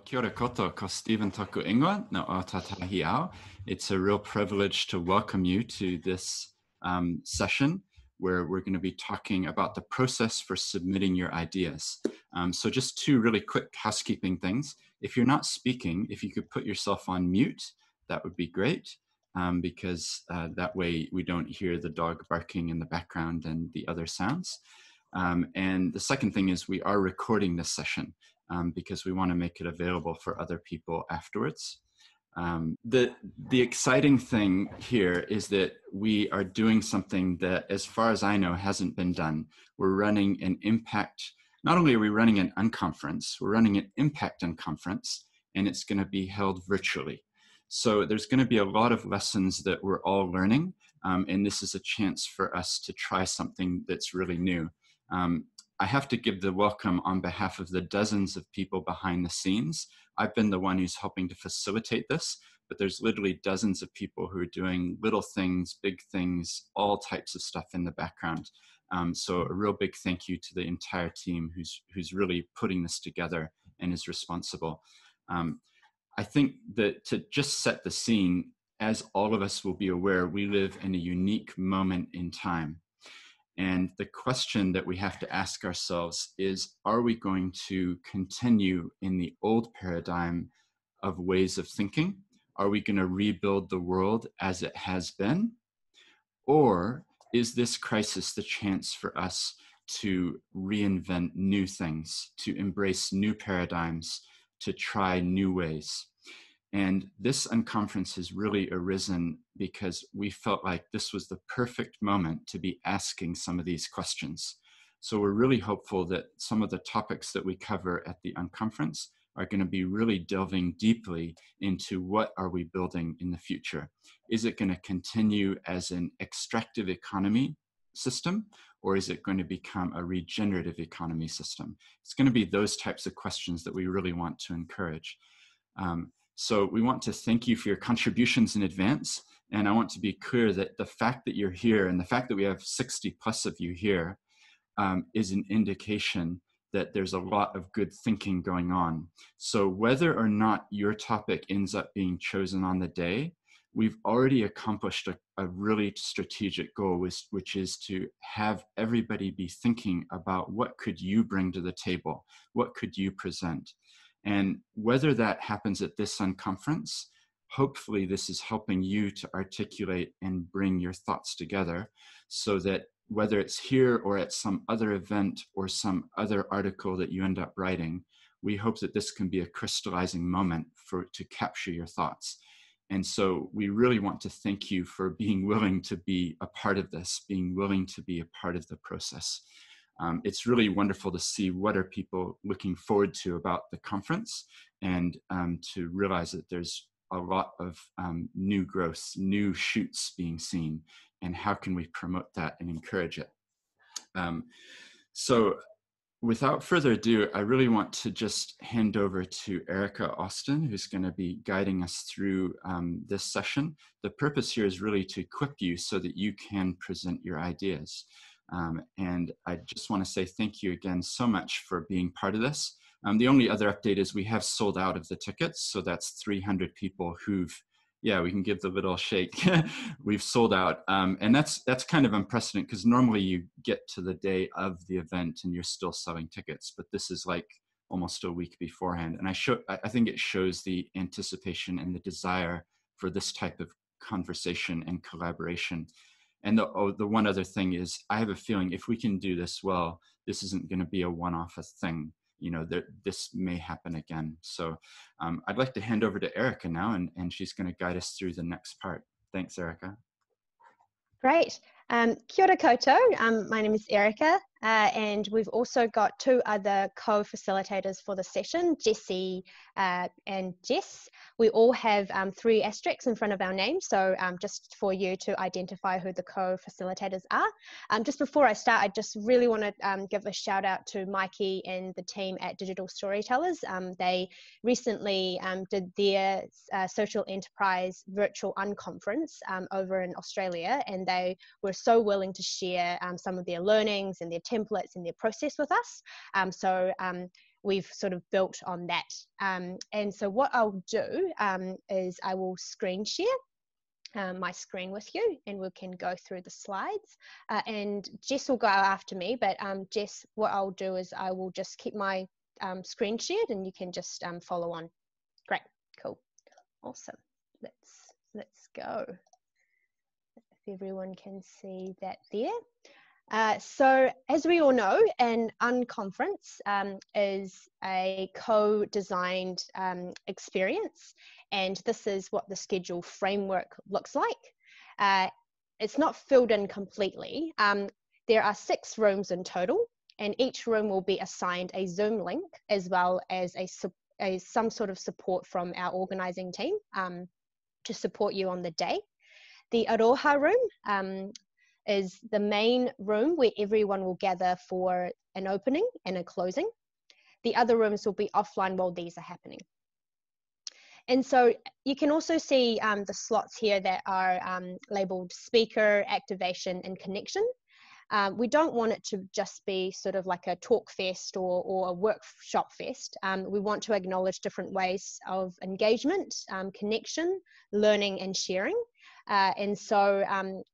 Kia ora koto, ko Stephen toku ingoa no o tatahi au. It's a real privilege to welcome you to this session where we're going to be talking about the process for submitting your ideas. So just two really quick housekeeping things. If you're not speaking, if you could put yourself on mute, that would be great, because that way we don't hear the dog barking in the background and the other sounds. And the second thing is we are recording this session because we want to make it available for other people afterwards. The exciting thing here is that we are doing something that, as far as I know, hasn't been done. We're running an Impact, not only are we running an Unconference, we're running an Impact Unconference, and it's going to be held virtually. So there's going to be a lot of lessons that we're all learning, and this is a chance for us to try something that's really new. I have to give the welcome on behalf of the dozens of people behind the scenes. I've been the one who's helping to facilitate this, but there's literally dozens of people who are doing little things, big things, all types of stuff in the background. So a real big thank you to the entire team who's really putting this together and is responsible. I think that to just set the scene, as all of us will be aware, we live in a unique moment in time. And the question that we have to ask ourselves is, are we going to continue in the old paradigm of ways of thinking? Are we going to rebuild the world as it has been? Or is this crisis the chance for us to reinvent new things, to embrace new paradigms, to try new ways? And this unconference has really arisen because we felt like this was the perfect moment to be asking some of these questions. So we're really hopeful that some of the topics that we cover at the unconference are going to be really delving deeply into what are we building in the future. Is it going to continue as an extractive economy system, or is it going to become a regenerative economy system? It's going to be those types of questions that we really want to encourage. So we want to thank you for your contributions in advance. And I want to be clear that the fact that you're here and the fact that we have 60 plus of you here is an indication that there's a lot of good thinking going on. So whether or not your topic ends up being chosen on the day, we've already accomplished a really strategic goal, which is to have everybody be thinking about what could you bring to the table? What could you present? And whether that happens at this unconference, hopefully this is helping you to articulate and bring your thoughts together so that whether it's here or at some other event or some other article that you end up writing, we hope that this can be a crystallizing moment to capture your thoughts. And so we really want to thank you for being willing to be a part of this, being willing to be a part of the process. It's really wonderful to see what are people looking forward to about the conference and to realize that there's a lot of new growth, new shoots being seen, and how can we promote that and encourage it. So without further ado, I really want to just hand over to Erica Austin, who's going to be guiding us through this session. The purpose here is really to equip you so that you can present your ideas. And I just want to say thank you again so much for being part of this. The only other update is we have sold out of the tickets. So that's 300 people who've, yeah, we can give the little shake. We've sold out. And that's kind of unprecedented because normally you get to the day of the event and you're still selling tickets, but this is like almost a week beforehand. And I think it shows the anticipation and the desire for this type of conversation and collaboration. And the one other thing is, I have a feeling if we can do this well, this isn't going to be a one-off thing. You know, this may happen again. So I'd like to hand over to Erica now, and she's going to guide us through the next part. Thanks, Erica. Great. Kia ora koutou. My name is Erica, and we've also got two other co-facilitators for the session, Jessie and Jess. We all have 3 asterisks in front of our names, so just for you to identify who the co-facilitators are. Just before I start, I just really want to give a shout out to Mikey and the team at Digital Storytellers. They recently did their social enterprise virtual unconference over in Australia, and they were so willing to share some of their learnings and their templates and their process with us. So we've sort of built on that. And so what I'll do is I will screen share my screen with you, and we can go through the slides. And Jess will go after me, but Jess, what I'll do is I will just keep my screen shared, and you can just follow on. Great, cool, awesome. Let's go. If everyone can see that there. So as we all know, an unconference is a co-designed experience, and this is what the schedule framework looks like. It's not filled in completely. There are 6 rooms in total, and each room will be assigned a Zoom link as well as some sort of support from our organising team to support you on the day. The Aroha room is the main room where everyone will gather for an opening and a closing. The other rooms will be offline while these are happening. And so you can also see the slots here that are labeled speaker, activation, and connection. We don't want it to just be sort of like a talk fest or a workshop fest. We want to acknowledge different ways of engagement, connection, learning, and sharing. And so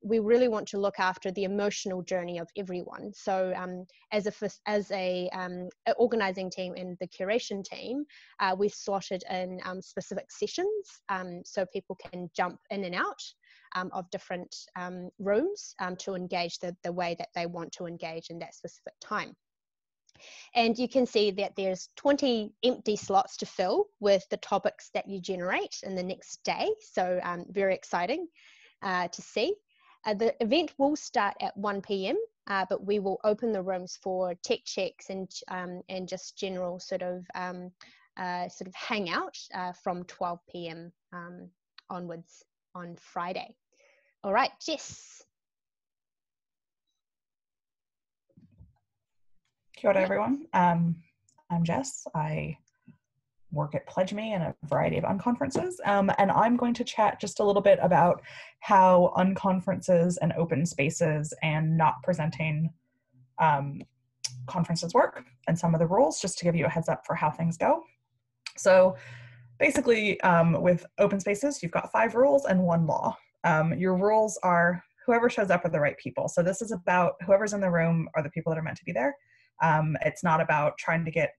we really want to look after the emotional journey of everyone. So as a organizing team and the curation team, we've slotted in specific sessions so people can jump in and out of different rooms to engage the way that they want to engage in that specific time. And you can see that there's 20 empty slots to fill with the topics that you generate in the next day. So very exciting to see. The event will start at 1 p.m, but we will open the rooms for tech checks and just general sort of hangout from 12 p.m. Onwards on Friday. All right, Jess. Kia ora, everyone. I'm Jess. I work at Pledge Me in a variety of unconferences, and I'm going to chat just a little bit about how unconferences and open spaces and not presenting conferences work and some of the rules, just to give you a heads up for how things go. So basically, with open spaces, you've got 5 rules and 1 law. Your rules are whoever shows up are the right people. So this is about whoever's in the room are the people that are meant to be there. It's not about trying to get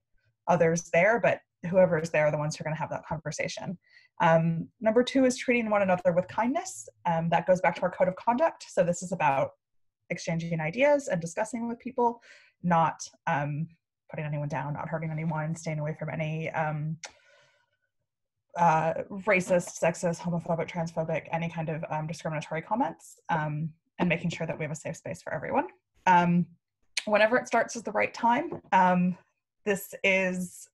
others there, but whoever is there are the ones who are going to have that conversation. Number 2 is treating one another with kindness. That goes back to our code of conduct. So this is about exchanging ideas and discussing with people, not putting anyone down, not hurting anyone, staying away from any racist, sexist, homophobic, transphobic, any kind of discriminatory comments, and making sure that we have a safe space for everyone. Whenever it starts is the right time. This is,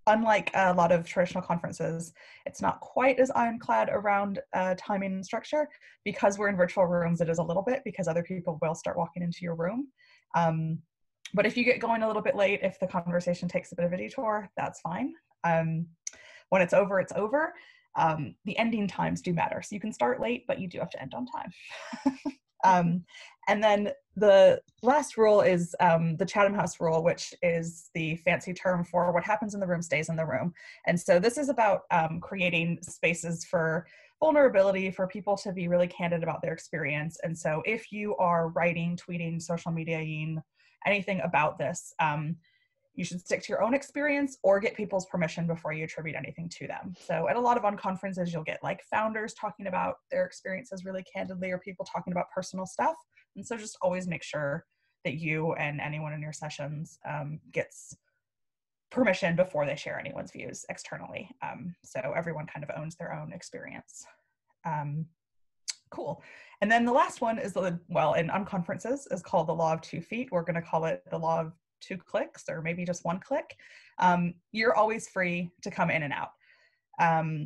unlike a lot of traditional conferences, it's not quite as ironclad around timing and structure. Because we're in virtual rooms, it is a little bit, because other people will start walking into your room. But if you get going a little bit late, if the conversation takes a bit of a detour, that's fine. When it's over, it's over. The ending times do matter. So you can start late, but you do have to end on time. And then the last rule is the Chatham House rule, which is the fancy term for what happens in the room stays in the room. And so this is about creating spaces for vulnerability, for people to be really candid about their experience. And so if you are writing, tweeting, social mediaing, anything about this, you should stick to your own experience or get people's permission before you attribute anything to them. So at a lot of unconferences, you'll get like founders talking about their experiences really candidly, or people talking about personal stuff. And so just always make sure that you and anyone in your sessions gets permission before they share anyone's views externally. So everyone kind of owns their own experience. Cool. And then the last one is, well, in unconferences is called the law of 2 feet. We're going to call it the law of 2 clicks, or maybe just 1 click. You're always free to come in and out.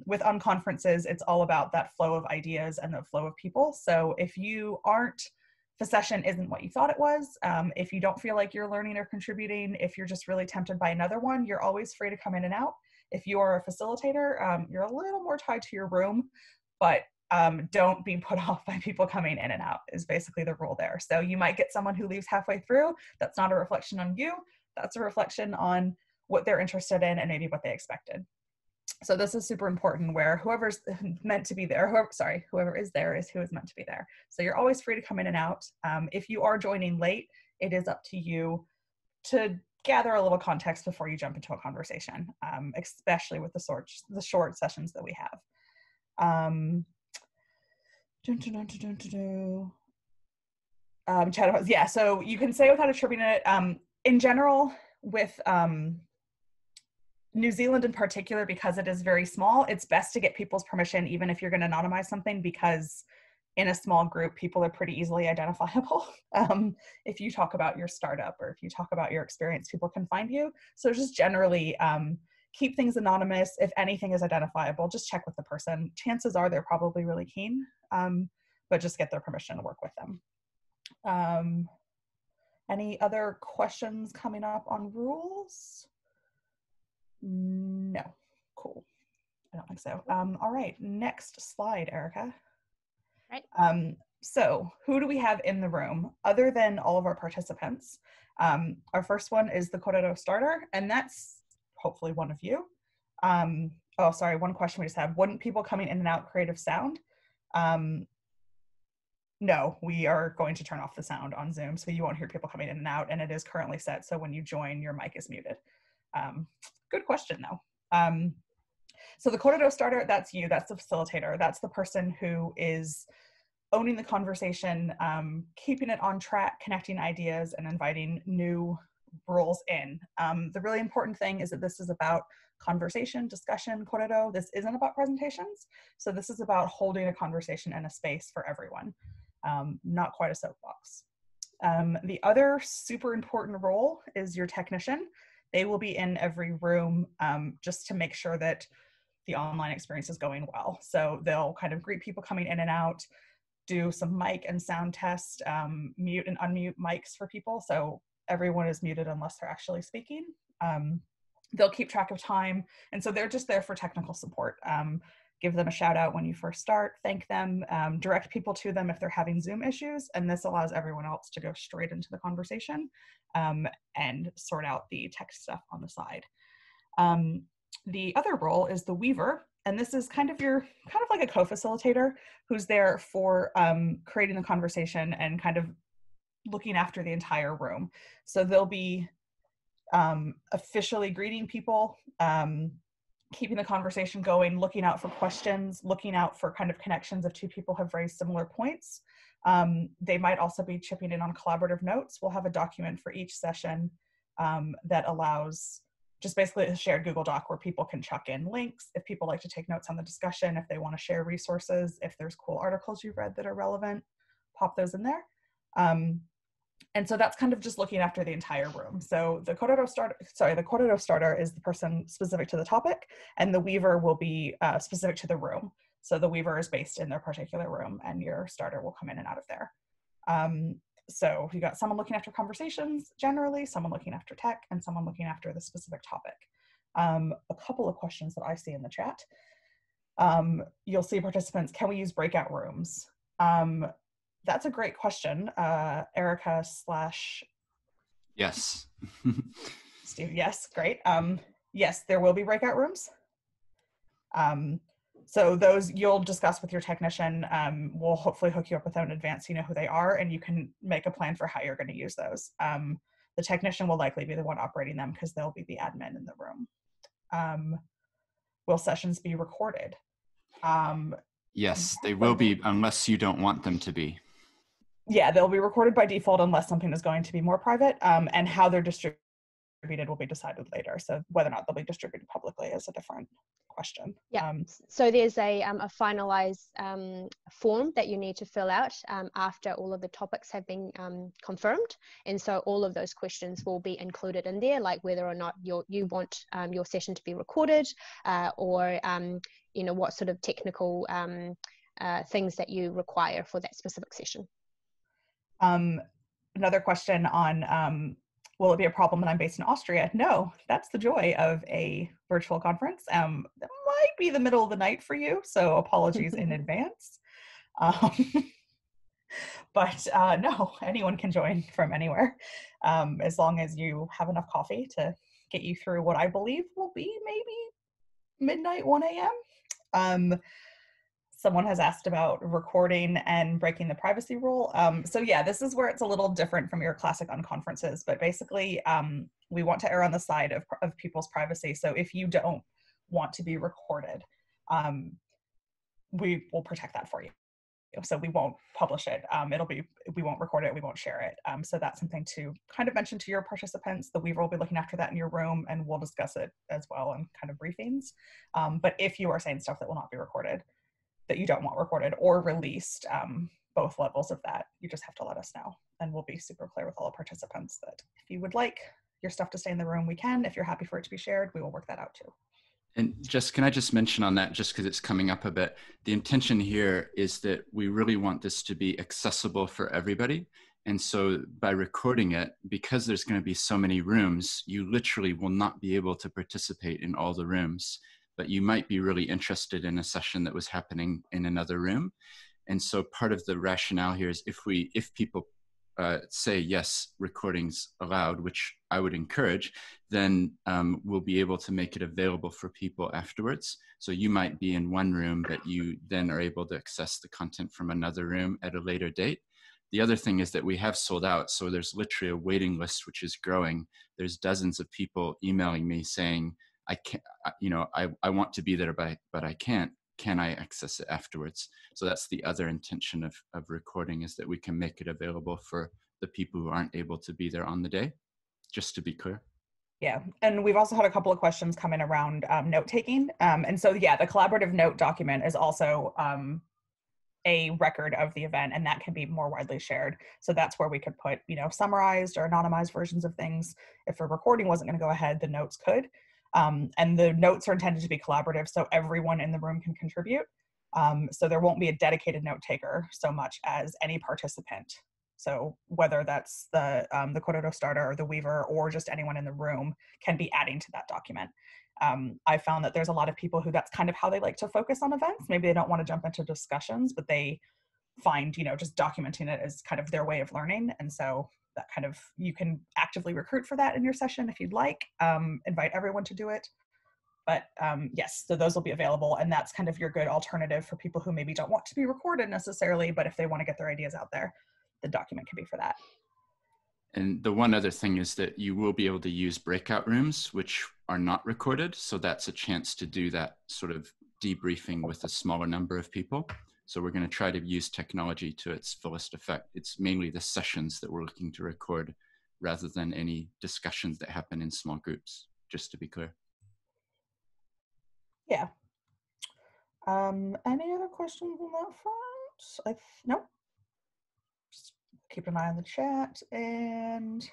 With unconferences, it's all about that flow of ideas and the flow of people. So if the session isn't what you thought it was, if you don't feel like you're learning or contributing, if you're just really tempted by another one, you're always free to come in and out. If you are a facilitator, you're a little more tied to your room, but don't be put off by people coming in and out is basically the rule there. So you might get someone who leaves halfway through. That's not a reflection on you. That's a reflection on what they're interested in, and maybe what they expected. So this is super important, where whoever's meant to be there, whoever is there is who is meant to be there. So you're always free to come in and out. If you are joining late, it is up to you to gather a little context before you jump into a conversation, especially with the short sessions that we have. Yeah, so you can say without attributing it. In general, with New Zealand in particular, because it is very small, it's best to get people's permission, even if you're going to anonymize something, because in a small group, people are pretty easily identifiable. If you talk about your startup or if you talk about your experience, people can find you. So just generally keep things anonymous. If anything is identifiable, just check with the person. Chances are they're probably really keen, but just get their permission to work with them. Any other questions coming up on rules? No. Cool. I don't think so. All right, next slide, Erica. Right. So who do we have in the room other than all of our participants? Our first one is the Korero starter, and that's hopefully one of you. Oh, sorry, one question we just have. Wouldn't people coming in and out create sound? No, we are going to turn off the sound on Zoom, so you won't hear people coming in and out, and it is currently set, so when you join, your mic is muted. Good question, though. So the Korero starter, that's you, that's the facilitator, that's the person who is owning the conversation, keeping it on track, connecting ideas, and inviting new roles in. The really important thing is that this is about conversation, discussion, Korero. This isn't about presentations. So this is about holding a conversation in a space for everyone, not quite a soapbox. The other super important role is your technician. They will be in every room just to make sure that the online experience is going well. So they'll kind of greet people coming in and out, do some mic and sound test, mute and unmute mics for people. So everyone is muted unless they're actually speaking. They'll keep track of time. And so they're just there for technical support. Give them a shout out when you first start, thank them, direct people to them if they're having Zoom issues. And this allows everyone else to go straight into the conversation and sort out the tech stuff on the side. The other role is the weaver. And this is kind of like a co-facilitator who's there for creating the conversation and kind of looking after the entire room. So they'll be officially greeting people, keeping the conversation going, looking out for questions, looking out for kind of connections if two people have raised similar points. They might also be chipping in on collaborative notes. We'll have a document for each session that allows just basically a shared Google Doc where people can chuck in links if people like to take notes on the discussion, if they want to share resources, if there's cool articles you've read that are relevant, pop those in there. And so that's kind of just looking after the entire room. So the Korero starter is the person specific to the topic, and the weaver will be specific to the room. So the weaver is based in their particular room, and your starter will come in and out of there. So you got someone looking after conversations generally, someone looking after tech, and someone looking after the specific topic. A couple of questions that I see in the chat. You'll see participants, can we use breakout rooms? That's a great question. Erica / Yes. Steve, yes, great. Yes, there will be breakout rooms. So those you'll discuss with your technician. We'll hopefully hook you up with them in advance so you know who they are, and you can make a plan for how you're going to use those. The technician will likely be the one operating them because they'll be the admin in the room. Will sessions be recorded? Yes, they will be, unless you don't want them to be. Yeah, they'll be recorded by default unless something is going to be more private, and how they're distributed will be decided later. So whether or not they'll be distributed publicly is a different question. Yeah, so there's a finalized form that you need to fill out after all of the topics have been confirmed. And so all of those questions will be included in there, like whether or not you want your session to be recorded or, you know, what sort of technical things that you require for that specific session. Another question on, will it be a problem that I'm based in Austria? No, that's the joy of a virtual conference. That might be the middle of the night for you, so apologies in advance. But no, anyone can join from anywhere, as long as you have enough coffee to get you through what I believe will be maybe midnight, 1 a.m. Someone has asked about recording and breaking the privacy rule. So yeah, this is where it's a little different from your classic unconferences, but basically we want to err on the side of people's privacy. So if you don't want to be recorded, we will protect that for you. So we won't publish it. We won't record it, we won't share it. So that's something to kind of mention to your participants. The Weaver will be looking after that in your room, and we'll discuss it as well in kind of briefings. But if you are saying stuff that will not be recorded, that you don't want recorded or released, both levels of that, you just have to let us know. And we'll be super clear with all the participants that if you would like your stuff to stay in the room, we can. If you're happy for it to be shared, we will work that out too. And can I just mention on that, just because it's coming up a bit, the intention here is that we really want this to be accessible for everybody. And so by recording it, because there's going to be so many rooms, you literally will not be able to participate in all the rooms, but you might be really interested in a session that was happening in another room. And so part of the rationale here is if people say yes, recordings allowed, which I would encourage, then we'll be able to make it available for people afterwards. So you might be in one room, but you then are able to access the content from another room at a later date. The other thing is that we have sold out. So there's literally a waiting list, which is growing. There's dozens of people emailing me saying, I can't, I want to be there, but I can't. Can I access it afterwards? So that's the other intention of recording, is that we can make it available for the people who aren't able to be there on the day, just to be clear. Yeah, and we've also had a couple of questions come in around note-taking. And so yeah, the collaborative note document is also a record of the event, and that can be more widely shared. So that's where we could put, summarized or anonymized versions of things. If a recording wasn't going to go ahead, the notes could. And the notes are intended to be collaborative, so everyone in the room can contribute. So there won't be a dedicated note taker so much as any participant. So whether that's the Cororo starter or the Weaver or just anyone in the room can be adding to that document. I found that there's a lot of people who that's kind of how they like to focus on events. Maybe they don't want to jump into discussions, but they find, just documenting it as kind of their way of learning. And so that kind of, you can actively recruit for that in your session if you'd like, invite everyone to do it. But yes, so those will be available, and that's kind of your good alternative for people who maybe don't want to be recorded necessarily, but if they want to get their ideas out there, the document can be for that. And the one other thing is that you will be able to use breakout rooms, which are not recorded. So that's a chance to do that sort of debriefing with a smaller number of people. So we're going to try to use technology to its fullest effect. It's mainly the sessions that we're looking to record rather than any discussions that happen in small groups, just to be clear. Yeah. Any other questions on that front? No. Just keep an eye on the chat. And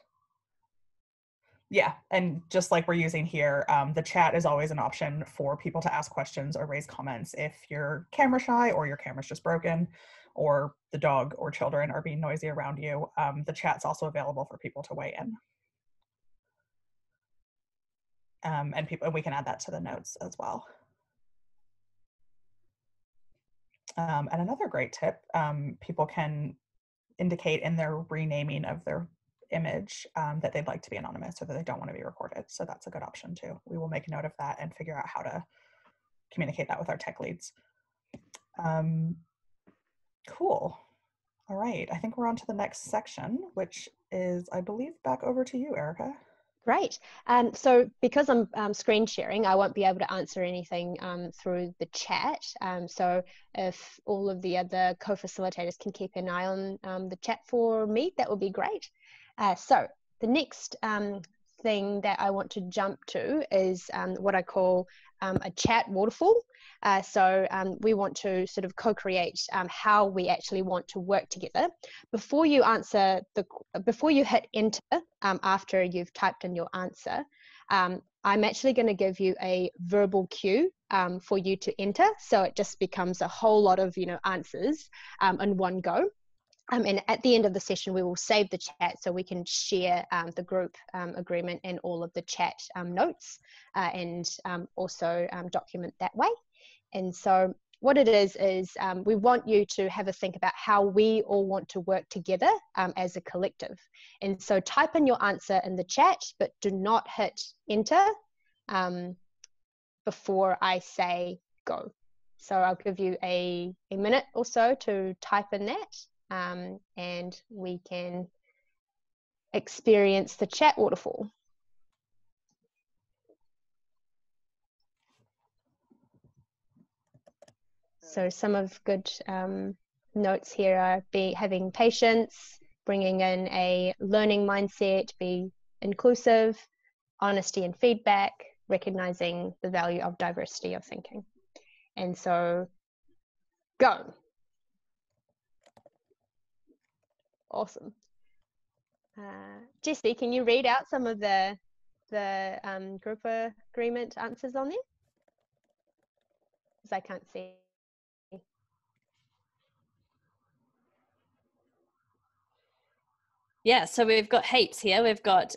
yeah, and just like we're using here, the chat is always an option for people to ask questions or raise comments if you're camera shy or your camera's just broken or the dog or children are being noisy around you. The chat's also available for people to weigh in. And we can add that to the notes as well. And another great tip, people can indicate in their renaming of their image that they'd like to be anonymous or that they don't want to be recorded. So that's a good option too. We will make a note of that and figure out how to communicate that with our tech leads. Cool. All right, I think we're on to the next section, which is, I believe, back over to you, Erica. Great. So because I'm screen sharing, I won't be able to answer anything through the chat. So if all of the other co-facilitators can keep an eye on the chat for me, that would be great. So the next thing that I want to jump to is what I call a chat waterfall. So we want to sort of co-create how we actually want to work together. Before you hit enter, after you've typed in your answer, I'm actually going to give you a verbal cue for you to enter. So it just becomes a whole lot of answers in one go. And at the end of the session, we will save the chat so we can share the group agreement and all of the chat notes and also document that way. And so what it is we want you to have a think about how we all want to work together as a collective. And so type in your answer in the chat, but do not hit enter before I say go. So I'll give you a minute or so to type in that, and we can experience the chat waterfall. So some of good notes here are having patience, bringing in a learning mindset, be inclusive, honesty and feedback, recognizing the value of diversity of thinking. And so, go. Awesome. Jessie, can you read out some of the group agreement answers on there? Because I can't see. Yeah, so we've got heaps here. We've got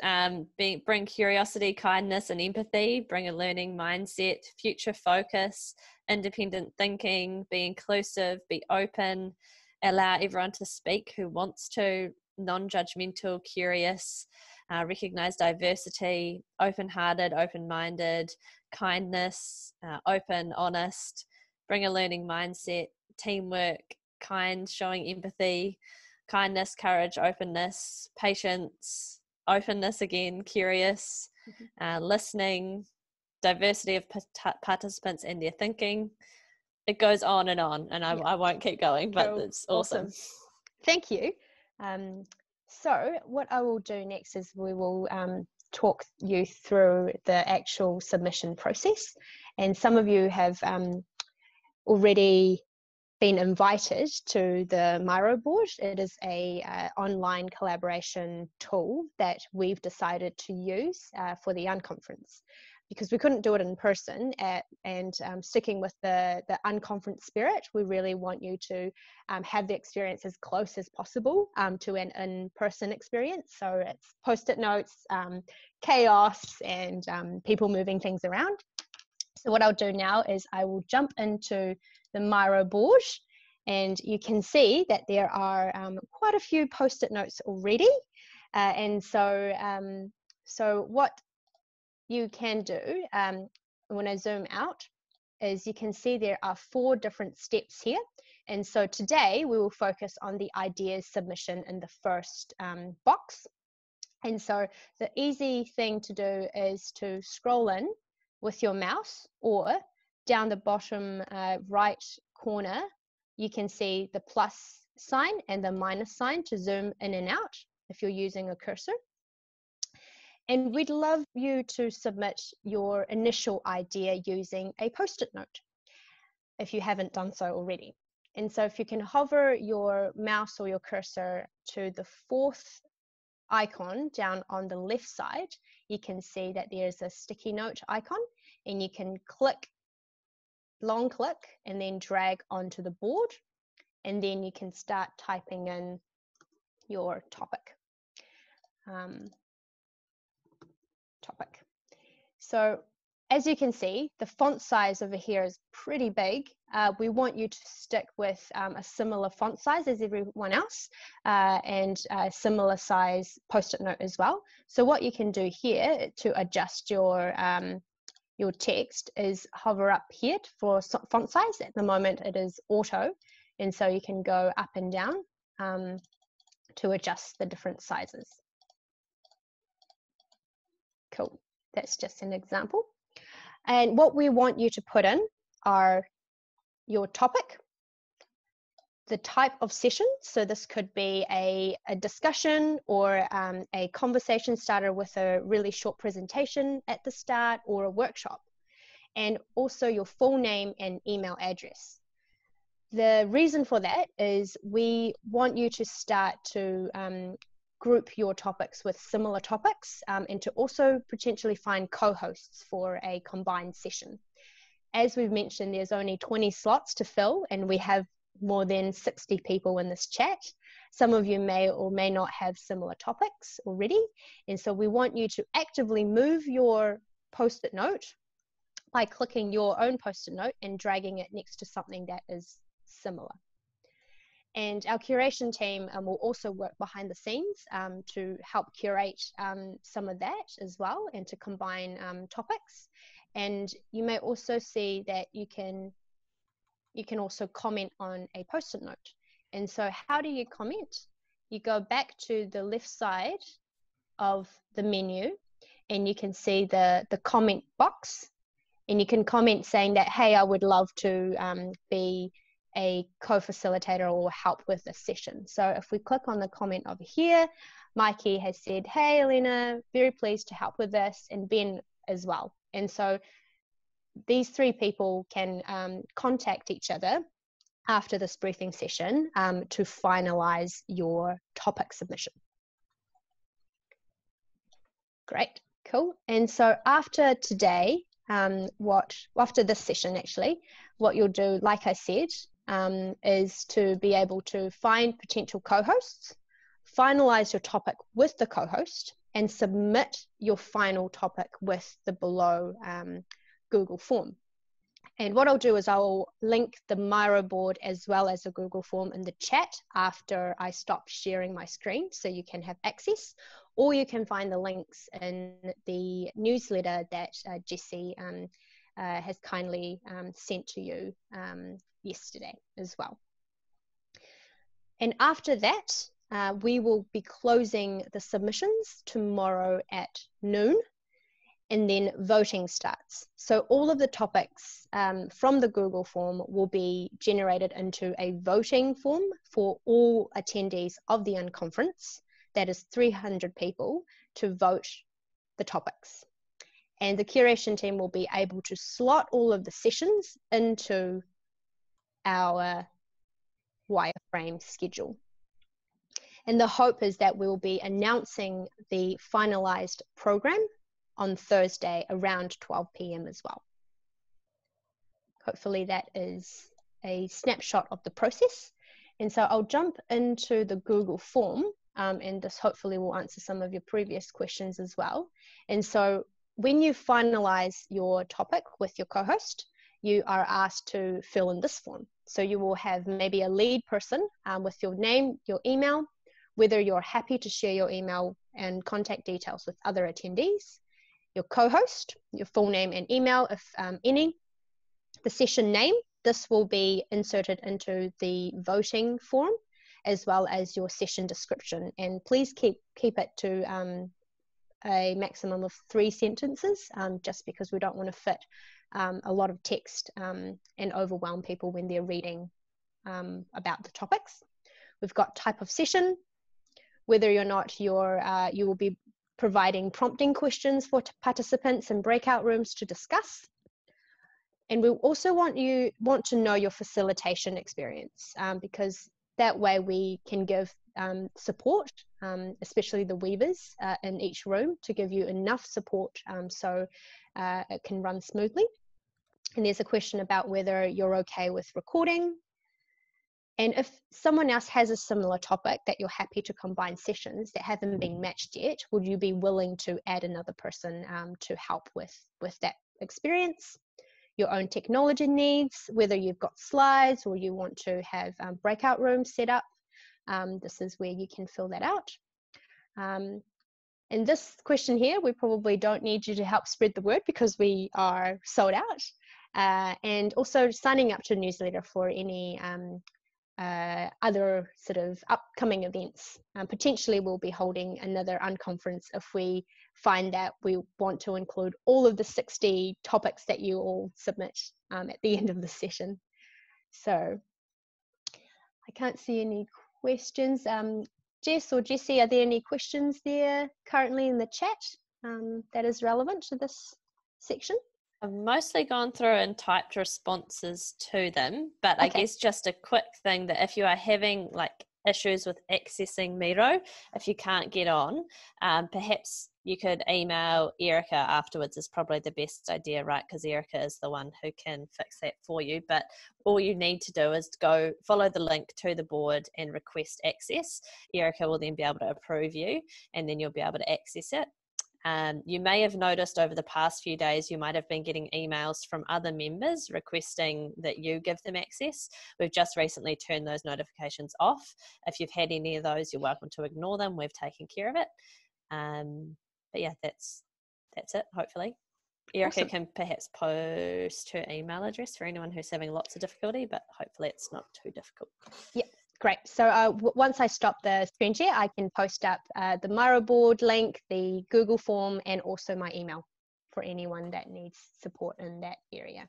bring curiosity, kindness, and empathy, bring a learning mindset, future focus, independent thinking, be inclusive, be open, allow everyone to speak who wants to, non-judgmental, curious, recognize diversity, open-hearted, open-minded, kindness, open, honest, bring a learning mindset, teamwork, kind, showing empathy, kindness, courage, openness, patience, openness again, curious, listening, diversity of participants and their thinking. It goes on, and I won't keep going, but cool. It's awesome. Thank you. So what I will do next is we will talk you through the actual submission process. And some of you have already been invited to the Miro board. It is a online collaboration tool that we've decided to use for the Unconference, because we couldn't do it in person. And sticking with the Unconference spirit, we really want you to have the experience as close as possible to an in-person experience. So it's post-it notes, chaos, and people moving things around. So what I'll do now is I will jump into the Miro board, and you can see that there are quite a few post-it notes already. And so, so what you can do when I zoom out is you can see there are 4 different steps here. And so today we will focus on the ideas submission in the first box. And so the easy thing to do is to scroll in with your mouse, or down the bottom right corner, you can see the plus sign and the minus sign to zoom in and out if you're using a cursor. And we'd love you to submit your initial idea using a post-it note, if you haven't done so already. And so if you can hover your mouse or your cursor to the 4th icon down on the left side, you can see that there's a sticky note icon, and you can long click and then drag onto the board, and then you can start typing in your topic. So as you can see, the font size over here is pretty big. We want you to stick with a similar font size as everyone else, and a similar size post-it note as well. So what you can do here to adjust your text is hover up here for font size. At the moment it is auto, and so you can go up and down to adjust the different sizes. Cool, that's just an example. And what we want you to put in are your topic, the type of session. So this could be a discussion, or a conversation starter with a really short presentation at the start, or a workshop. And also your full name and email address. The reason for that is we want you to start to group your topics with similar topics, and to also potentially find co-hosts for a combined session. As we've mentioned, there's only 20 slots to fill, and we have more than 60 people in this chat. Some of you may or may not have similar topics already, and so we want you to actively move your post-it note by clicking your own post-it note and dragging it next to something that is similar. And our curation team will also work behind the scenes to help curate some of that as well, and to combine topics. And you may also see that you can also comment on a post-it note. And so how do you comment? You go back to the left side of the menu, and you can see the comment box, and you can comment saying that, hey, I would love to be a co-facilitator or help with this session. So if we click on the comment over here, Mikey has said, hey, Elena, very pleased to help with this, and Ben as well. And so these three people can contact each other after this briefing session to finalize your topic submission. Great, cool. And so after today, after this session actually, what you'll do, like I said, is to be able to find potential co-hosts, finalize your topic with the co-host, and submit your final topic with the below Google form. And what I'll do is I'll link the Miro board as well as a Google form in the chat after I stop sharing my screen, so you can have access, or you can find the links in the newsletter that Jessie has kindly sent to you yesterday as well. And after that, we will be closing the submissions tomorrow at noon, and then voting starts. So all of the topics from the Google form will be generated into a voting form for all attendees of the unconference, that is 300 people, to vote the topics. And the curation team will be able to slot all of the sessions into our wireframe schedule. And the hope is that we'll be announcing the finalized program on Thursday around 12 p.m. as well. Hopefully that is a snapshot of the process. And so I'll jump into the Google form, and this hopefully will answer some of your previous questions as well. And so when you finalize your topic with your co-host, you are asked to fill in this form. So you will have maybe a lead person with your name, your email, whether you're happy to share your email and contact details with other attendees, your co-host, your full name and email if any, the session name. This will be inserted into the voting form, as well as your session description. And please keep it to a maximum of 3 sentences, just because we don't want to fit a lot of text and overwhelm people when they're reading about the topics. We've got type of session, whether or not you will be providing prompting questions for participants in breakout rooms to discuss. And we also want to know your facilitation experience, because that way we can give support, especially the weavers in each room, to give you enough support so it can run smoothly. And there's a question about whether you're okay with recording. And if someone else has a similar topic that you're happy to combine sessions that haven't been matched yet, would you be willing to add another person to help with that experience? Your own technology needs, whether you've got slides or you want to have breakout rooms set up. This is where you can fill that out. And this question here, we probably don't need you to help spread the word because we are sold out. And also signing up to a newsletter for any other sort of upcoming events. Potentially we'll be holding another unconference if we find that we want to include all of the 60 topics that you all submit at the end of the session. So I can't see any questions. Jess or Jessie, are there any questions there currently in the chat that is relevant to this section? I've mostly gone through and typed responses to them, but I guess just a quick thing that if you are having like issues with accessing Miro, if you can't get on, perhaps you could email Erica afterwards is probably the best idea, right? Because Erica is the one who can fix that for you. But all you need to do is go follow the link to the board and request access. Erica will then be able to approve you, and then you'll be able to access it. You may have noticed over the past few days, you might have been getting emails from other members requesting that you give them access. We've just recently turned those notifications off. If you've had any of those, you're welcome to ignore them. We've taken care of it. But yeah, that's it, hopefully. Erica Awesome. can perhaps post her email address for anyone who's having lots of difficulty, but hopefully it's not too difficult. Yep, great. So once I stop the screen share, I can post up the Miro board link, the Google form, and also my email for anyone that needs support in that area.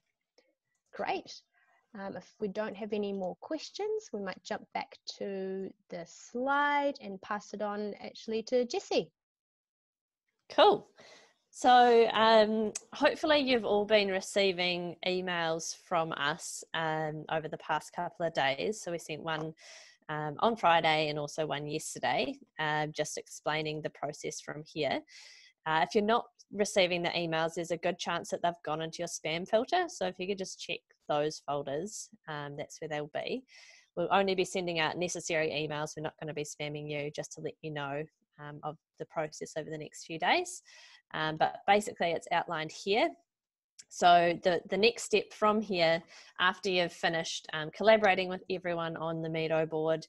Great. If we don't have any more questions, we might jump back to the slide and pass it on actually to Jessie. Cool. So hopefully you've all been receiving emails from us over the past couple of days. So we sent one on Friday and also one yesterday, just explaining the process from here. If you're not receiving the emails, there's a good chance that they've gone into your spam filter. So if you could just check those folders, that's where they'll be. We'll only be sending out necessary emails. We're not going to be spamming you, just to let you know of the process over the next few days. But basically it's outlined here. So the next step from here, after you've finished collaborating with everyone on the Miro board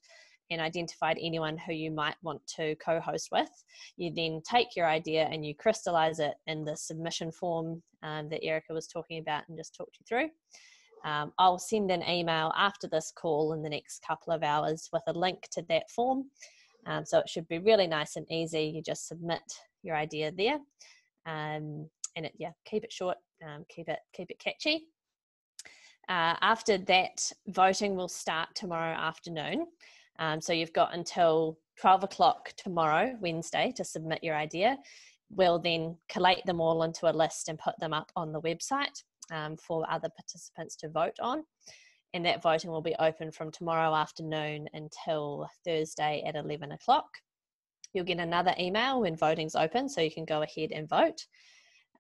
and identified anyone who you might want to co-host with, you then take your idea and you crystallize it in the submission form that Erica was talking about and just talked you through. I'll send an email after this call in the next couple of hours with a link to that form. So it should be really nice and easy. You just submit your idea there, and keep it short, keep it catchy. After that, voting will start tomorrow afternoon. So you've got until 12 o'clock tomorrow, Wednesday, to submit your idea. We'll then collate them all into a list and put them up on the website for other participants to vote on. And that voting will be open from tomorrow afternoon until Thursday at 11 o'clock. You'll get another email when voting's open, so you can go ahead and vote.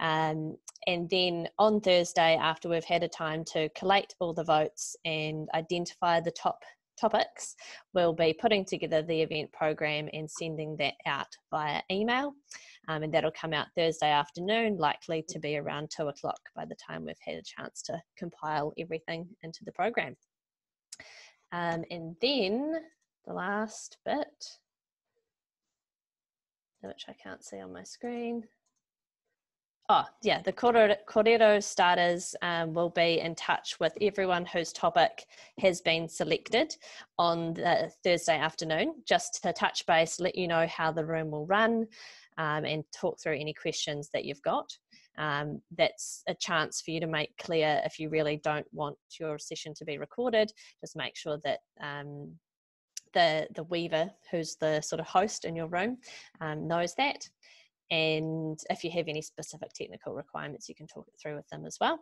And then on Thursday, after we've had a time to collate all the votes and identify the top topics, we'll be putting together the event program and sending that out via email. And that'll come out Thursday afternoon, likely to be around 2 o'clock by the time we've had a chance to compile everything into the program. And then the last bit, which I can't see on my screen. Oh, yeah, the Correro starters will be in touch with everyone whose topic has been selected on the Thursday afternoon, just to touch base, let you know how the room will run, and talk through any questions that you've got. That's a chance for you to make clear if you really don't want your session to be recorded. Just make sure that the weaver, who's the sort of host in your room, knows that. And if you have any specific technical requirements, you can talk it through with them as well.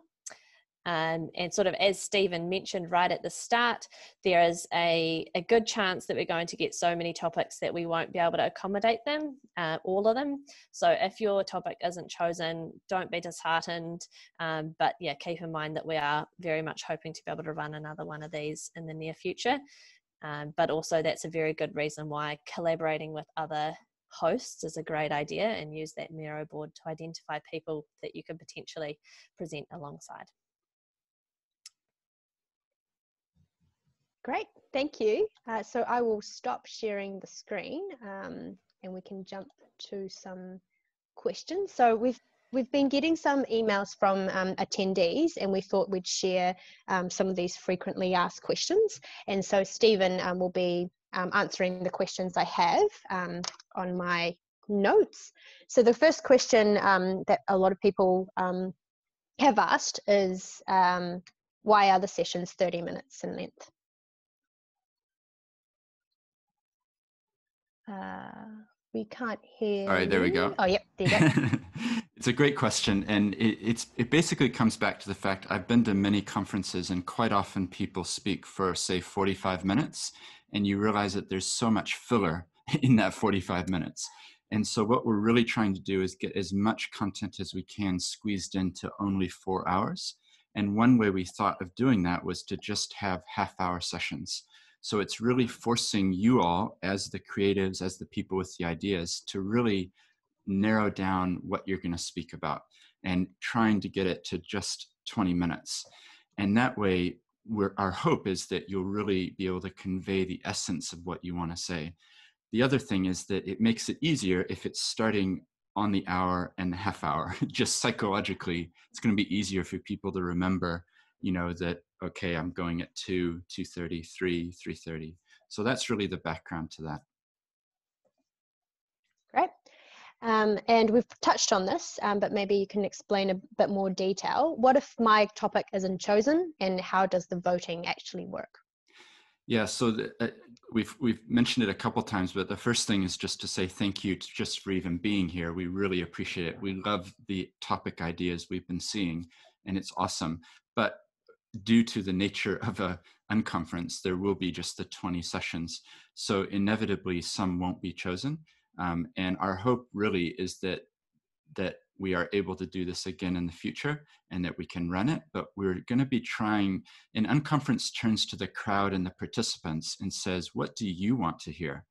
And sort of as Stephen mentioned right at the start, there is a good chance that we're going to get so many topics that we won't be able to accommodate them, all of them. So if your topic isn't chosen, don't be disheartened. But yeah, keep in mind that we are very much hoping to be able to run another one of these in the near future. But also that's a very good reason why collaborating with other hosts is a great idea, and use that Miro board to identify people that you could potentially present alongside. Great, thank you. So I will stop sharing the screen and we can jump to some questions. So we've been getting some emails from attendees, and we thought we'd share some of these frequently asked questions. And so Stephen will be answering the questions I have on my notes. So the first question that a lot of people have asked is, why are the sessions 30 minutes in length? We can't hear. All right, there we go. Oh, yep, there you go. It's a great question, and it basically comes back to the fact I've been to many conferences, and quite often people speak for, say, 45 minutes, and you realize that there's so much filler in that 45 minutes. And so what we're really trying to do is get as much content as we can squeezed into only 4 hours. And one way we thought of doing that was to just have half-hour sessions. So it's really forcing you all, as the creatives, as the people with the ideas, to really narrow down what you're going to speak about and trying to get it to just 20 minutes. And that way, our hope is that you'll really be able to convey the essence of what you want to say. The other thing is that it makes it easier if it's starting on the hour and the half hour. Just psychologically, it's going to be easier for people to remember, that, okay, I'm going at 2, 2:30, 3, 3:30. So that's really the background to that. Great. And we've touched on this, but maybe you can explain a bit more detail. What if my topic isn't chosen, and how does the voting actually work? Yeah, so we've mentioned it a couple times, but the first thing is just to say thank you just for even being here. We really appreciate it. We love the topic ideas we've been seeing, and it's awesome. But due to the nature of a unconference, there will be just the 20 sessions. So inevitably, some won't be chosen. And our hope really is that we are able to do this again in the future and that we can run it, but we're going to be trying. An unconference turns to the crowd and the participants and says, what do you want to hear?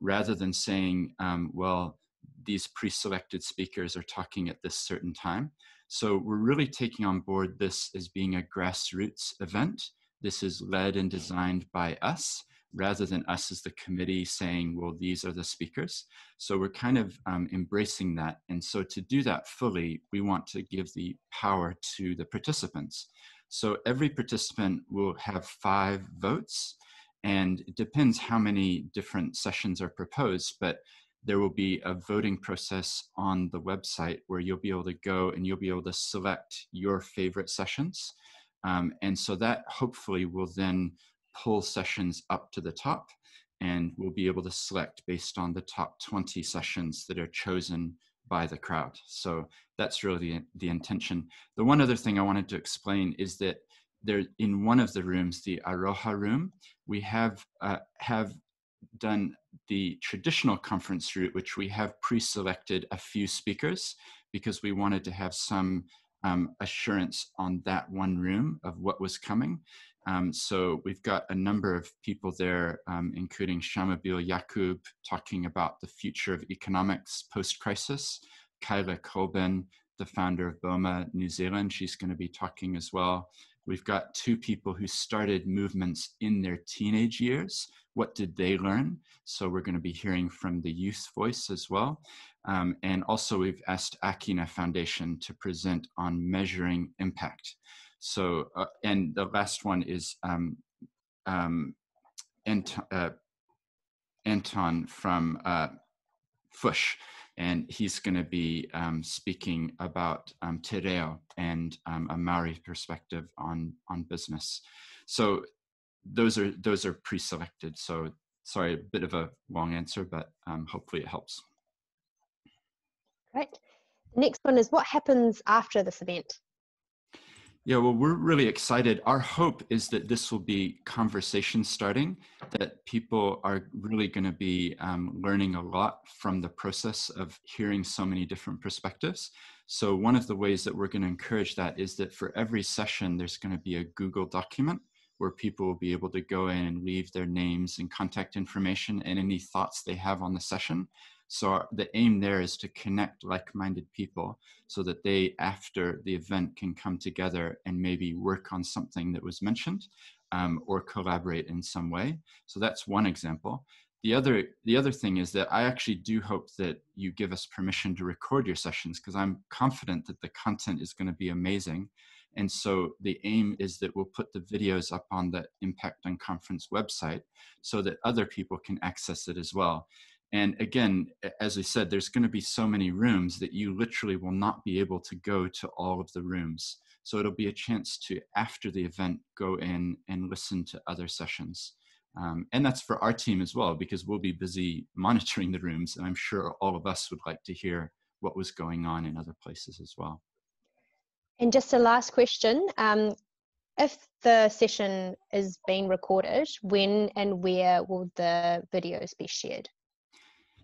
Rather than saying, well, these pre-selected speakers are talking at this certain time. So we're really taking on board this as being a grassroots event. This is led and designed by us, rather than us as the committee saying, well, these are the speakers. So we're kind of embracing that. And so to do that fully, we want to give the power to the participants. So every participant will have 5 votes, and it depends how many different sessions are proposed, but there will be a voting process on the website where you'll be able to go and you'll be able to select your favorite sessions. And so that hopefully will then pull sessions up to the top, and we'll be able to select based on the top 20 sessions that are chosen by the crowd. So that's really the intention. The one other thing I wanted to explain is that there, in one of the rooms, the Aroha room, we have done the traditional conference route, which we have pre-selected a few speakers because we wanted to have some assurance on that one room of what was coming. So we've got a number of people there, including Shamabil Yakub talking about the future of economics post-crisis. Kyla Colbin, the founder of BOMA New Zealand, she's going to be talking as well. We've got 2 people who started movements in their teenage years. What did they learn? So we're going to be hearing from the youth voice as well. And also we've asked Akina Foundation to present on measuring impact. So, and the last one is Anton from Fush, and he's going to be speaking about te reo and a Maori perspective on business. So those are pre-selected. So sorry, a bit of a long answer, but hopefully it helps. Great. The next one is, what happens after this event? Yeah, well, we're really excited. Our hope is that this will be conversation starting, that people are really going to be learning a lot from the process of hearing so many different perspectives. So one of the ways that we're going to encourage that is that for every session, there's going to be a Google document where people will be able to go in and leave their names and contact information and any thoughts they have on the session. So the aim there is to connect like-minded people so that they, after the event, can come together and maybe work on something that was mentioned or collaborate in some way. So that's one example. The other thing is that I actually do hope that you give us permission to record your sessions, because I'm confident that the content is going to be amazing. And so the aim is that we'll put the videos up on the Impact Unconference website so that other people can access it as well. And again, as I said, there's going to be so many rooms that you literally will not be able to go to all of the rooms. So it'll be a chance to, after the event, go in and listen to other sessions. And that's for our team as well, because we'll be busy monitoring the rooms. And I'm sure all of us would like to hear what was going on in other places as well. And just a last question. If the session is being recorded, when and where will the videos be shared?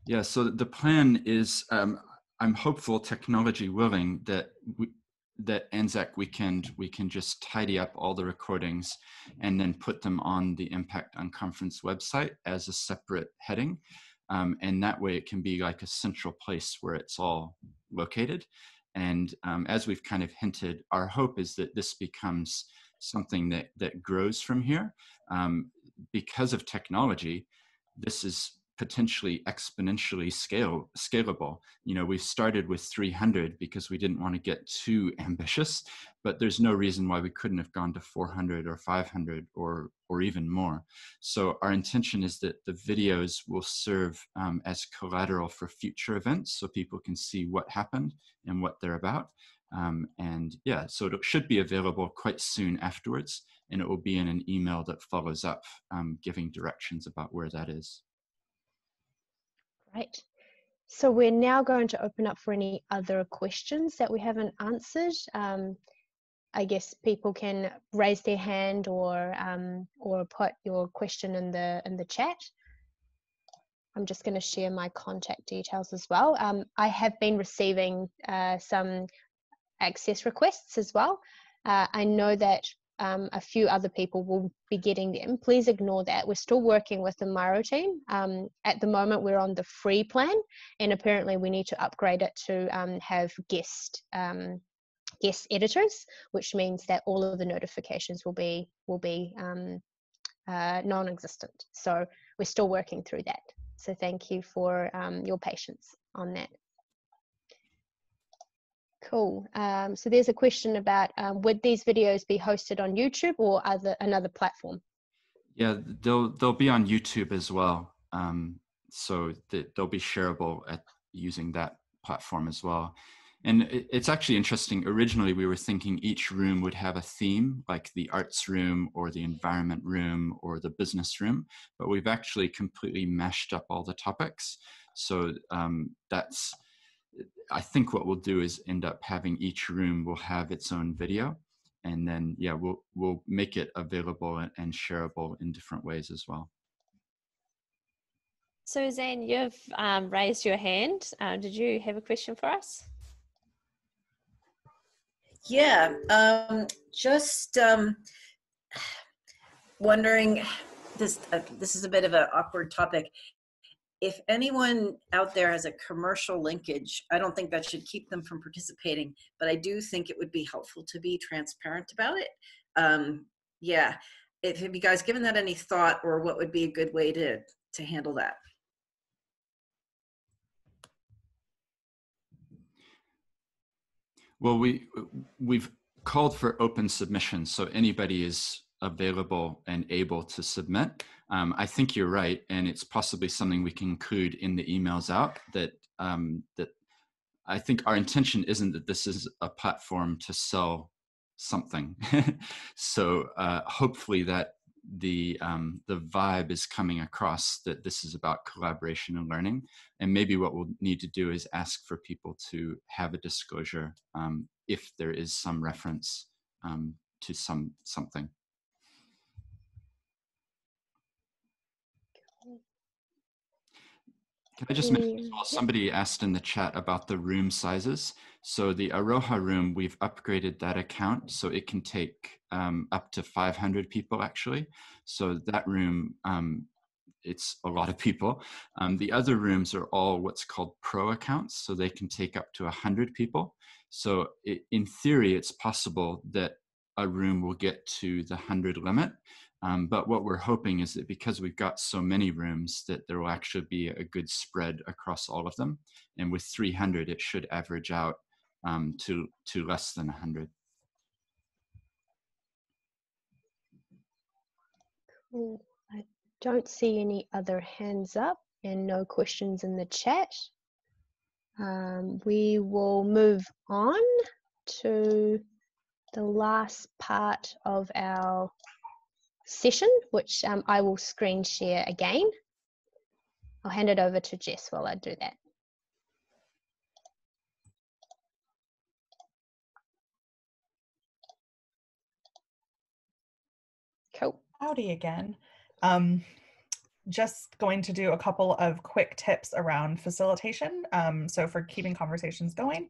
Yeah, so the plan is, I'm hopeful, technology willing, that Anzac weekend we can just tidy up all the recordings and then put them on the Impact Unconference website as a separate heading. And that way it can be like a central place where it's all located. And as we've kind of hinted, our hope is that this becomes something that grows from here. Because of technology, this is potentially exponentially scalable. You know, we started with 300 because we didn't want to get too ambitious, but there's no reason why we couldn't have gone to 400 or 500 or even more. So our intention is that the videos will serve as collateral for future events, so people can see what happened and what they're about. And yeah, so it should be available quite soon afterwards, and it will be in an email that follows up, giving directions about where that is. Right. So we're now going to open up for any other questions that we haven't answered. I guess people can raise their hand or put your question in the chat. I'm just going to share my contact details as well. I have been receiving some access requests as well. I know that a few other people will be getting them. Please ignore that. We're still working with the Miro team. At the moment, we're on the free plan, and apparently we need to upgrade it to have guest editors, which means that all of the notifications will be non-existent. So we're still working through that. So thank you for your patience on that. Cool. So there's a question about would these videos be hosted on YouTube or another platform? Yeah, they'll be on YouTube as well. So they'll be shareable using that platform as well. And it's actually interesting. Originally, we were thinking each room would have a theme, like the arts room or the environment room or the business room, but we've actually completely mashed up all the topics. So I think what we'll do is end up having each room will have its own video, and then yeah, we'll make it available and shareable in different ways as well. Suzanne, you've raised your hand. Did you have a question for us? Yeah, just wondering, this is a bit of an awkward topic. If anyone out there has a commercial linkage, I don't think that should keep them from participating, but I do think it would be helpful to be transparent about it. Yeah, have you guys given that any thought, or what would be a good way to handle that? Well, we've called for open submissions, so anybody is available and able to submit. I think you're right, and it's possibly something we can include in the emails out. That I think our intention isn't that this is a platform to sell something. So hopefully that the vibe is coming across, that this is about collaboration and learning. And maybe what we'll need to do is ask for people to have a disclosure if there is some reference to something. Can I just mention as well, somebody asked in the chat about the room sizes. So the Aroha room, we've upgraded that account so it can take up to 500 people actually. So that room, it's a lot of people. The other rooms are all what's called pro accounts, so they can take up to 100 people. So in theory, it's possible that a room will get to the 100 limit. But what we're hoping is that because we've got so many rooms, that there will actually be a good spread across all of them. And with 300, it should average out to less than 100. Cool. I don't see any other hands up and no questions in the chat. We will move on to the last part of our session, which I will screen share again. I'll hand it over to Jess while I do that. Cool. Howdy again. Just going to do a couple of quick tips around facilitation. So for keeping conversations going.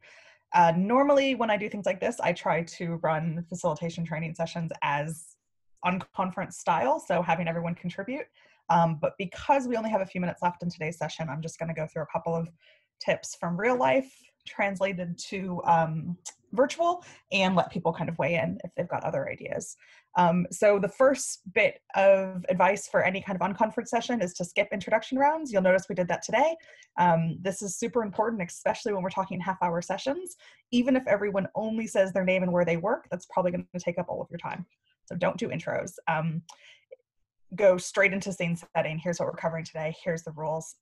Normally when I do things like this, I try to run facilitation training sessions as unconference style, so having everyone contribute. But because we only have a few minutes left in today's session, I'm just going to go through a couple of tips from real life translated to virtual, and let people kind of weigh in if they've got other ideas. So the first bit of advice for any kind of unconference session is to skip introduction rounds. You'll notice we did that today. This is super important, especially when we're talking half-hour sessions. Even if everyone only says their name and where they work, that's probably going to take up all of your time. So don't do intros. Go straight into scene setting. Here's what we're covering today. Here's the rules.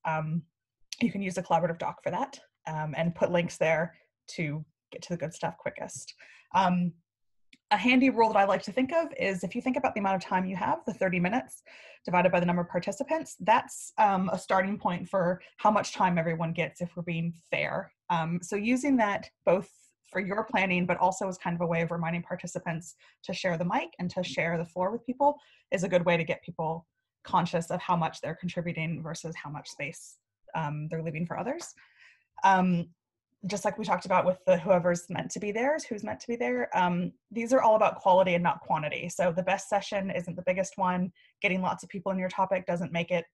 You can use a collaborative doc for that, and put links there to get to the good stuff quickest. A handy rule that I like to think of is if you think about the amount of time you have, the 30 minutes divided by the number of participants, that's a starting point for how much time everyone gets if we're being fair. So using that both for your planning, but also as kind of a way of reminding participants to share the mic and to share the floor with people is a good way to get people conscious of how much they're contributing versus how much space they're leaving for others. Just like we talked about with the whoever's meant to be there is who's meant to be there. These are all about quality and not quantity. So the best session isn't the biggest one. Getting lots of people in your topic doesn't make it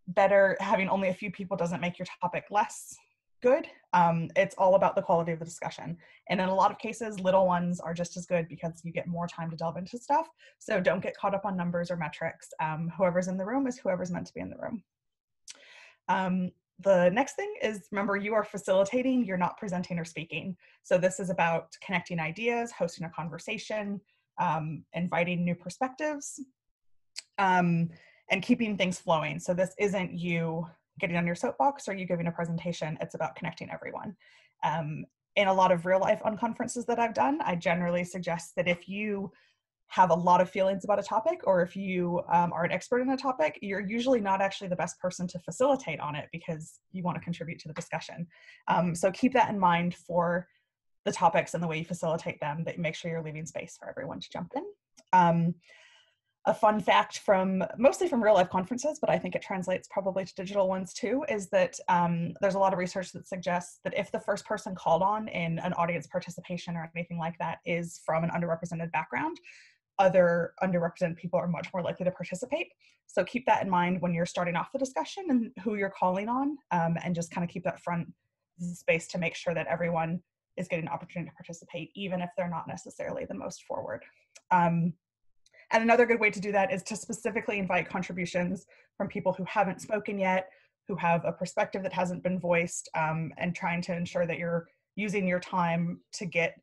better. Having only a few people doesn't make your topic less good. It's all about the quality of the discussion. And in a lot of cases, little ones are just as good because you get more time to delve into stuff. So don't get caught up on numbers or metrics. Whoever's in the room is whoever's meant to be in the room. The next thing is, remember, you are facilitating, you're not presenting or speaking. So this is about connecting ideas, hosting a conversation, inviting new perspectives, and keeping things flowing. So this isn't you getting on your soapbox or you giving a presentation, it's about connecting everyone. In a lot of real life unconferences that I've done, I generally suggest that if you have a lot of feelings about a topic, or if you are an expert in a topic, you're usually not actually the best person to facilitate on it because you want to contribute to the discussion. So keep that in mind for the topics and the way you facilitate them, that you make sure you're leaving space for everyone to jump in. A fun fact mostly from real life conferences, but I think it translates probably to digital ones too, is that there's a lot of research that suggests that if the first person called on in an audience participation or anything like that is from an underrepresented background, other underrepresented people are much more likely to participate. So keep that in mind when you're starting off the discussion and who you're calling on, and just kind of keep that front space to make sure that everyone is getting an opportunity to participate, even if they're not necessarily the most forward. And another good way to do that is to specifically invite contributions from people who haven't spoken yet, who have a perspective that hasn't been voiced, and trying to ensure that you're using your time to get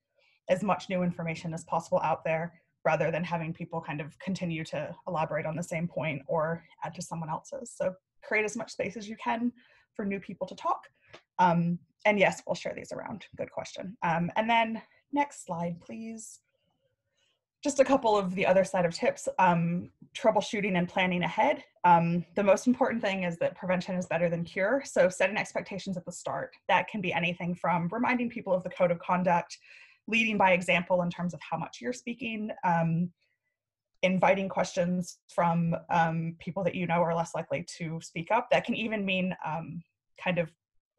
as much new information as possible out there, rather than having people kind of continue to elaborate on the same point or add to someone else's. So create as much space as you can for new people to talk. And yes, we'll share these around. Good question. And then next slide, please. Just a couple of the other side of tips, troubleshooting and planning ahead. The most important thing is that prevention is better than cure. So setting expectations at the start. That can be anything from reminding people of the code of conduct, leading by example in terms of how much you're speaking, inviting questions from people that you know are less likely to speak up. That can even mean kind of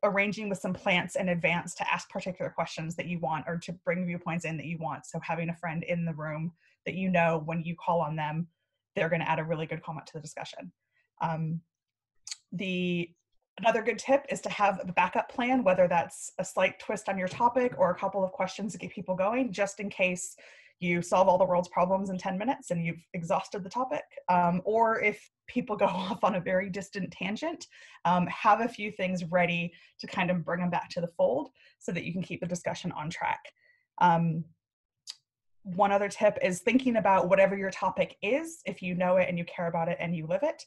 arranging with some plants in advance to ask particular questions that you want, or to bring viewpoints in that you want. So having a friend in the room that you know when you call on them, they're going to add a really good comment to the discussion. Another good tip is to have a backup plan, whether that's a slight twist on your topic or a couple of questions to get people going, just in case you solve all the world's problems in 10 minutes and you've exhausted the topic. Or if people go off on a very distant tangent, have a few things ready to kind of bring them back to the fold so that you can keep the discussion on track. One other tip is thinking about whatever your topic is, if you know it and you care about it and you live it.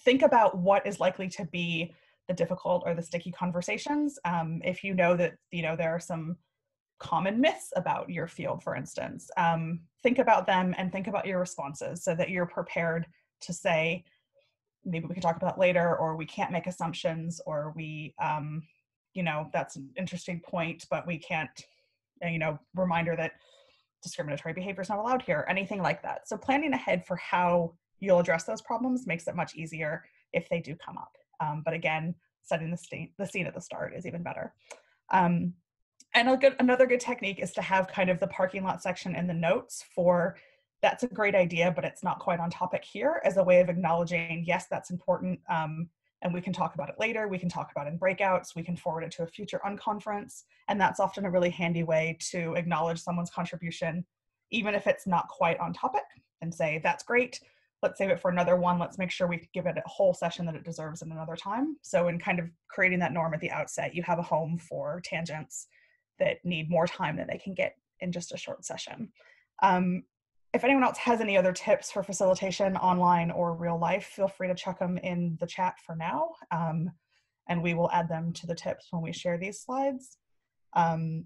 Think about what is likely to be the difficult or the sticky conversations. If you know that there are some common myths about your field, for instance, think about them and think about your responses so that you're prepared to say, maybe we can talk about that later, or we can't make assumptions, or we, that's an interesting point, but we can't, reminder that discriminatory behavior is not allowed here, anything like that. So planning ahead for how you'll address those problems makes it much easier if they do come up. But again, setting the scene at the start is even better. And another good technique is to have kind of the parking lot section in the notes for that's a great idea, but it's not quite on topic here, as a way of acknowledging, yes, that's important. And we can talk about it later. We can talk about it in breakouts. We can forward it to a future unconference. And that's often a really handy way to acknowledge someone's contribution, even if it's not quite on topic, and say, that's great. Let's save it for another one. Let's make sure we give it a whole session that it deserves in another time. So in kind of creating that norm at the outset, you have a home for tangents that need more time than they can get in just a short session. If anyone else has any other tips for facilitation online or real life, feel free to chuck them in the chat for now. And we will add them to the tips when we share these slides. And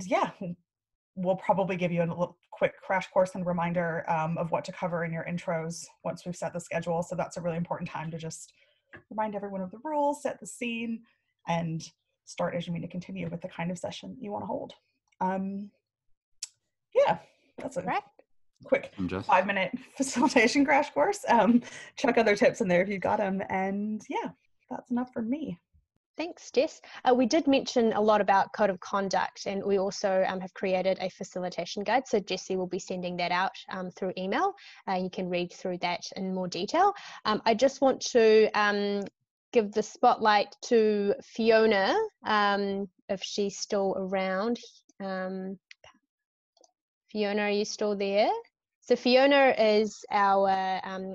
yeah, we'll probably give you a little quick crash course and reminder of what to cover in your intros once we've set the schedule. So that's a really important time to just remind everyone of the rules, set the scene, and start as you mean to continue with the kind of session you want to hold. Yeah, that's a quick 5-minute facilitation crash course. Chuck other tips in there if you've got them. And yeah, that's enough for me. Thanks, Jess. We did mention a lot about code of conduct, and we also have created a facilitation guide. So Jessie will be sending that out through email. You can read through that in more detail. I just want to give the spotlight to Fiona, if she's still around. Fiona, are you still there? So Fiona is our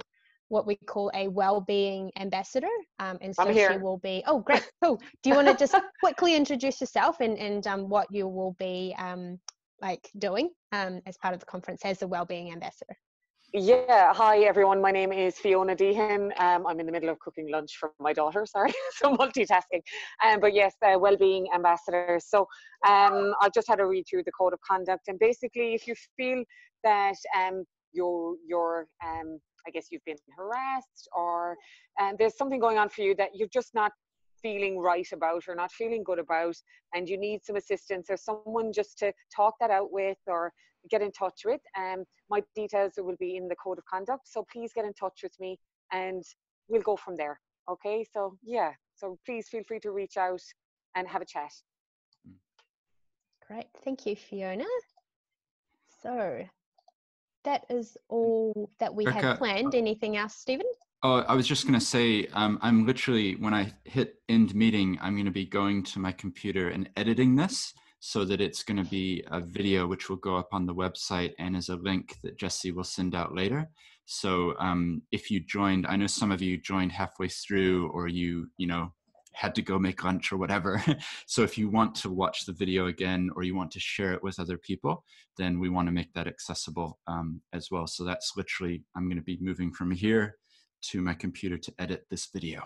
what we call a well-being ambassador, and so she will be. Oh, great, cool. Do you want to just quickly introduce yourself and what you will be like doing as part of the conference as a well-being ambassador? Yeah, hi everyone. My name is Fiona Deehan. I'm in the middle of cooking lunch for my daughter. Sorry, so multitasking. But yes, well-being ambassador. So I've just had a read through the code of conduct, and basically, if you feel that you're I guess you've been harassed, or there's something going on for you that you're just not feeling right about or not feeling good about, and you need some assistance or someone just to talk that out with or get in touch with, my details will be in the code of conduct, so please get in touch with me and we'll go from there. Okay, so yeah, so please feel free to reach out and have a chat. Great, thank you, Fiona. So that is all that we had planned. Anything else, Stephen? Oh, I was just going to say, I'm literally, when I hit end meeting, I'm going to be going to my computer and editing this so that it's going to be a video which will go up on the website and as a link that Jessie will send out later. So if you joined, I know some of you joined halfway through, or you know, had to go make lunch or whatever. So if you want to watch the video again, or you want to share it with other people, then we want to make that accessible as well. So that's literally, I'm going to be moving from here to my computer to edit this video.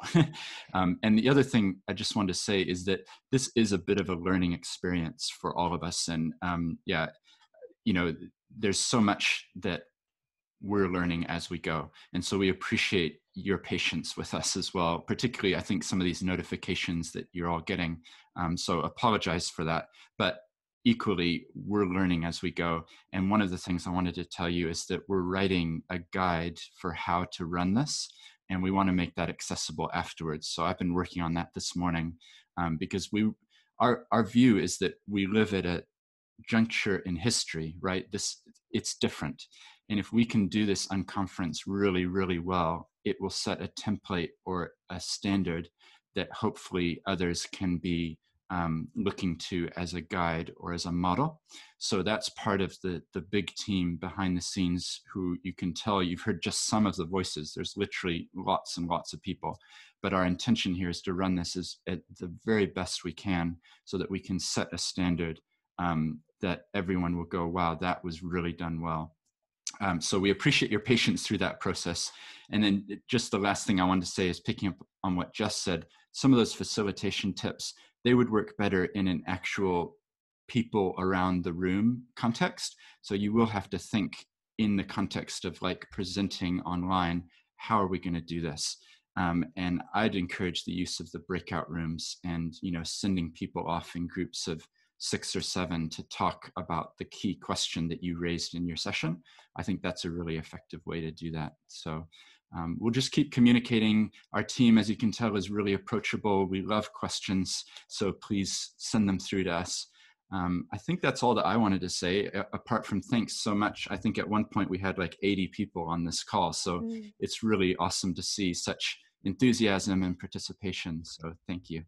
And the other thing I just wanted to say is that this is a bit of a learning experience for all of us. And yeah, you know, there's so much that we're learning as we go. And so we appreciate your patience with us as well, particularly I think some of these notifications that you're all getting. So apologize for that, but equally we're learning as we go. And one of the things I wanted to tell you is that we're writing a guide for how to run this, and we want to make that accessible afterwards. So I've been working on that this morning because our view is that we live at a juncture in history, right? It's different. And if we can do this unconference really, really well, it will set a template or a standard that hopefully others can be looking to as a guide or as a model. So that's part of the big team behind the scenes, who you can tell, you've heard just some of the voices. There's literally lots and lots of people. But our intention here is to run this as at the very best we can, so that we can set a standard that everyone will go, wow, that was really done well. So we appreciate your patience through that process. And then just the last thing I wanted to say is, picking up on what Jess said, some of those facilitation tips, they would work better in an actual people around the room context. So you will have to think in the context of like presenting online, how are we going to do this? And I'd encourage the use of the breakout rooms and, you know, sending people off in groups of 6 or 7 to talk about the key question that you raised in your session. I think that's a really effective way to do that. So we'll just keep communicating. Our team, as you can tell, is really approachable. We love questions, so please send them through to us. I think that's all that I wanted to say, apart from thanks so much. I think at one point we had like 80 people on this call. So it's really awesome to see such enthusiasm and participation. So thank you.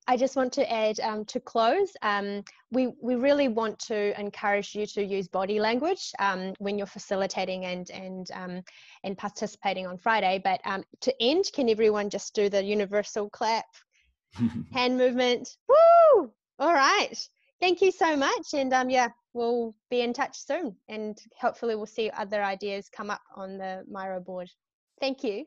I just want to add to close, we really want to encourage you to use body language when you're facilitating and participating on Friday. But to end, can everyone just do the universal clap, hand movement? Woo! All right. Thank you so much. And yeah, we'll be in touch soon. And hopefully we'll see other ideas come up on the Miro board. Thank you.